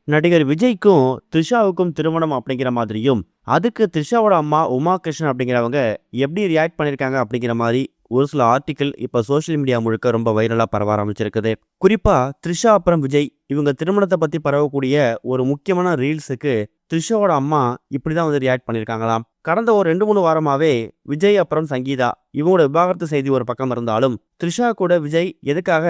நடிகர் விஜய்க்கும் த்ரிஷாவுக்கும் திருமணம் அப்படிங்கிற மாதிரியும், அதுக்கு த்ரிஷாவோட அம்மா உமா கிருஷ்ணன் அப்படிங்கிறவங்க எப்படி ரியாக்ட் பண்ணியிருக்காங்க அப்படிங்கிற மாதிரி ஒரு சில ஆர்டிக்கிள் இப்போ சோஷியல் மீடியா முழுக்க ரொம்ப வைரலாக பரவ ஆரம்பிச்சிருக்குது. குறிப்பா த்ரிஷா அப்புறம் விஜய் இவங்க திருமணத்தை பத்தி பரவக்கூடிய ஒரு முக்கியமான ரீல்ஸுக்கு த்ரிஷாவோட அம்மா இப்படிதான் வந்து ரியாக்ட் பண்ணியிருக்காங்களாம். கடந்த ஒரு 2-3 வாரமாவே விஜய் அப்புறம் சங்கீதா இவங்களோட விவாகரத்து செய்தி ஒரு பக்கம் இருந்தாலும், த்ரிஷா கூட விஜய் எதுக்காக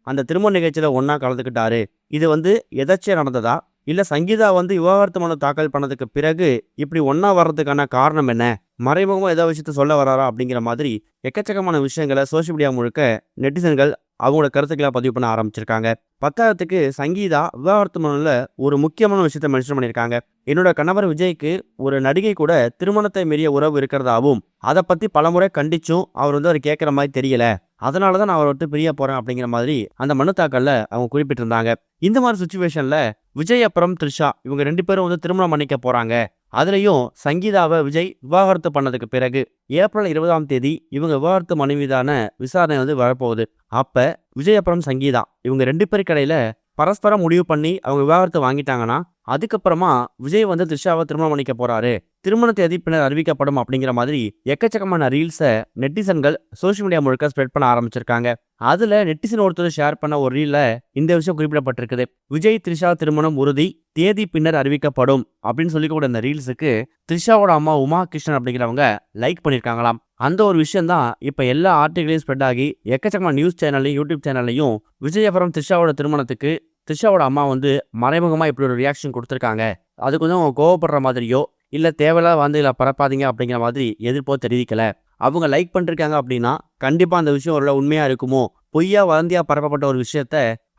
அந்த திருமண நிகழ்ச்சியில ஒன்னா கலந்துக்கிட்டாரு, இது வந்து எதாச்சியா நடந்ததா, இல்ல சங்கீதா வந்து விவாகரத்து மனு தாக்கல் பண்ணதுக்கு பிறகு இப்படி ஒன்னா வர்றதுக்கான காரணம் என்ன, மறைமுகமா ஏதோ விஷயத்த சொல்ல வராரா அப்படிங்கிற மாதிரி எக்கச்சக்கமான விஷயங்களை சோசியல் மீடியா முழுக்க நெட்டிசன்கள் அவங்களோட கருத்துக்களை பதிவு பண்ண ஆரம்பிச்சிருக்காங்க. பத்தாயிரத்துக்கு சங்கீதா விவாகரத்து மனுல ஒரு முக்கியமான விஷயத்த மென்ஷன் பண்ணியிருக்காங்க. என்னோட கணவர் விஜய்க்கு ஒரு நடிகை கூட திருமணத்தை மீறிய உறவு இருக்கிறதாவும், அதை பத்தி பலமுறை கண்டிச்சும் அவர் வந்து அவர் கேட்குற மாதிரி தெரியல, அதனாலதான் நான் அவரை விட்டு பிரிய போறேன் அப்படிங்கிற மாதிரி அந்த மனு தாக்கல்ல அவங்க குறிப்பிட்டிருந்தாங்க. இந்த மாதிரி சுச்சுவேஷன்ல விஜய் அப்புறம் த்ரிஷா இவங்க 2 பேரும் வந்து திருமணம் பண்ணிக்க போறாங்க. அதுலயும் சங்கீதாவை விஜய் விவாகரத்து பண்ணதுக்கு பிறகு ஏப்ரல் 20ஆம் தேதி இவங்க விவாகரத்து மனு மீதான விசாரணை வந்து வரப்போகுது. அப்ப விஜய் அப்புறம் சங்கீதா இவங்க 2 பேருக்கு இடையில பரஸ்பரம் முடிவு பண்ணி அவங்க விவாகரத்து வாங்கிட்டாங்கன்னா, அதுக்கப்புறமா விஜய் வந்து த்ரிஷாவை திருமணம் பண்ணிக்க போறாரு, திருமண தேதி பின்னர் அறிவிக்கப்படும் அப்படிங்கிற மாதிரி எக்கச்சக்கமான ரீல்ஸை நெட்டிசன்கள் சோஷியல் மீடியா முழுக்க ஸ்ப்ரெட் பண்ண ஆரம்பிச்சிருக்காங்க. அதுல நெட்டிசன் ஒருத்தர் ஷேர் பண்ண ஒரு ரீல்ல இந்த விஷயம் குறிப்பிடப்பட்டிருக்குது. விஜய் த்ரிஷா திருமணம் உறுதி, தேதி பின்னர் அறிவிக்கப்படும் அப்படின்னு சொல்லி கூட இந்த ரீல்ஸுக்கு த்ரிஷாவோட அம்மா உமா கிருஷ்ணன் அப்படிங்கிறவங்க லைக் பண்ணியிருக்காங்களாம். அந்த ஒரு விஷயம் தான் இப்போ எல்லா ஆர்டிகளையும் ஸ்ப்ரெட் ஆகி எக்கச்சக்கமான நியூஸ் சேனல்லையும் யூடியூப் சேனல்லையும் விஜய் அப்புறம் த்ரிஷாவோட திருமணத்துக்கு த்ரிஷாவோட அம்மா வந்து மறைமுகமாக இப்படி ஒரு ரியாக்ஷன் கொடுத்துருக்காங்க, அது கொஞ்சம் அவங்க கோவப்படுற மாதிரியோ இல்லை தேவையில்லாத வார்த்தைகளை பரப்பாதீங்க அப்படிங்கிற மாதிரி எதிர்ப்போ தெரிவிக்கல. அவங்க லைக் பண்ணிருக்காங்க அப்படின்னா கண்டிப்பாக அந்த விஷயம் ஒரு உண்மையாக இருக்குமோ, பொய்யா வதந்தியாக பரப்பப்பட்ட ஒரு விஷயத்த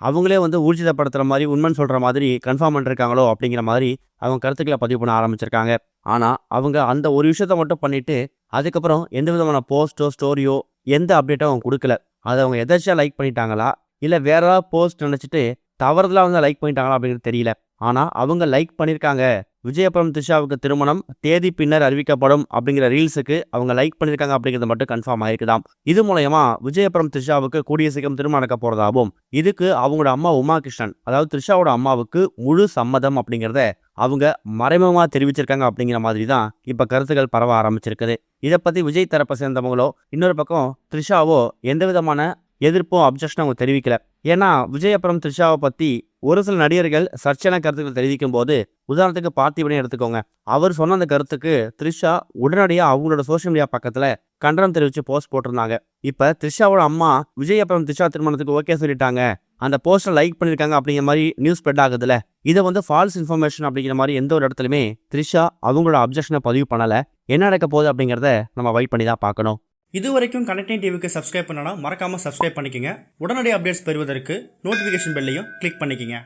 அவங்களே வந்து ஊர்ஜிதப்படுத்துகிற மாதிரி உண்மைன்னு சொல்கிற மாதிரி கன்ஃபார்ம் பண்ணிருக்காங்களோ அப்படிங்கிற மாதிரி அவங்க கருத்துக்களை பதிவு பண்ண ஆரம்பிச்சிருக்காங்க. ஆனால் அவங்க அந்த ஒரு விஷயத்த மட்டும் பண்ணிட்டு அதுக்கப்புறம் எந்த விதமான போஸ்ட்டோ ஸ்டோரியோ எந்த அப்டேட்டோ அவங்க கொடுக்கல. அதை அவங்க எதாச்சியாக லைக் பண்ணிட்டாங்களா இல்லை வேற ஏதாவது போஸ்ட் நினச்சிட்டு தவறுதலாக வந்து லைக் பண்ணிட்டாங்களா அப்படிங்கிறது தெரியல. ஆனால் அவங்க லைக் பண்ணியிருக்காங்க, விஜய் அப்புறம் த்ரிஷாவுக்கு திருமணம் தேதி பின்னர் அறிவிக்கப்படும் அப்படிங்கிற ரீல்ஸுக்கு அவங்க லைக் பண்ணியிருக்காங்க அப்படிங்கிறது மட்டும் கன்ஃபார்ம் ஆயிருக்குதாம். இது மூலயமா விஜய் அப்புறம் த்ரிஷாவுக்கு கூடிய சீக்கிரம் திருமணம் நடக்க போறதாகவும், இதுக்கு அவங்களோட அம்மா உமா கிருஷ்ணன் அதாவது த்ரிஷாவோட அம்மாவுக்கு முழு சம்மதம் அப்படிங்கிறத அவங்க மறைமுகமாக தெரிவிச்சிருக்காங்க அப்படிங்கிற மாதிரி தான் இப்போ கருத்துக்கள் பரவ ஆரம்பிச்சிருக்குது. இதை பற்றி விஜய் தரப்பை சேர்ந்தவங்களோ இன்னொரு பக்கம் த்ரிஷாவோ எந்த விதமான எதிர்ப்பும் அப்ஜெக்ஷனும் அவங்க தெரிவிக்கல. ஏன்னா விஜய் அப்புறம் த்ரிஷாவை பற்றி ஒரு சில நடிகர்கள் சர்ச்சையான கருத்துக்கள் தெரிவிக்கும் போது, உதாரணத்துக்கு பார்த்திபனே எடுத்துக்கோங்க, அவர் சொன்ன அந்த கருத்துக்கு த்ரிஷா உடனடியாக அவங்களோட சோஷியல் மீடியா பக்கத்தில் கண்டனம் தெரிவித்து போஸ்ட் போட்டிருந்தாங்க. இப்போ த்ரிஷாவோட அம்மா விஜய் அப்புறம் த்ரிஷா திருமணத்துக்கு ஓகே சொல்லிட்டாங்க, அந்த போஸ்டரை லைக் பண்ணியிருக்காங்க அப்படிங்கிற மாதிரி நியூஸ் ஸ்ப்ரெட் ஆகுதுல்ல, இதை வந்து ஃபால்ஸ் இன்ஃபர்மேஷன் அப்படிங்கிற மாதிரி எந்த ஒரு இடத்துலையுமே த்ரிஷா அவங்களோட அப்ஜெக்ஷனை பதிவு பண்ணலை. என்ன நடக்க போகுது அப்படிங்கிறத நம்ம வெயிட் பண்ணி தான் பார்க்கணும். இது வரைக்கும் கனெக்டிங் டிவிக்கு சப்ஸ்கிரைப் பண்ணனா மறக்காம சப்ஸ்கிரைப் பண்ணிக்கங்க. உடனடி அப்டேட்ஸ் பெறுவதற்கு நோட்டிஃபிகேஷன் பெல்லையும் கிளிக் பண்ணிக்கங்க.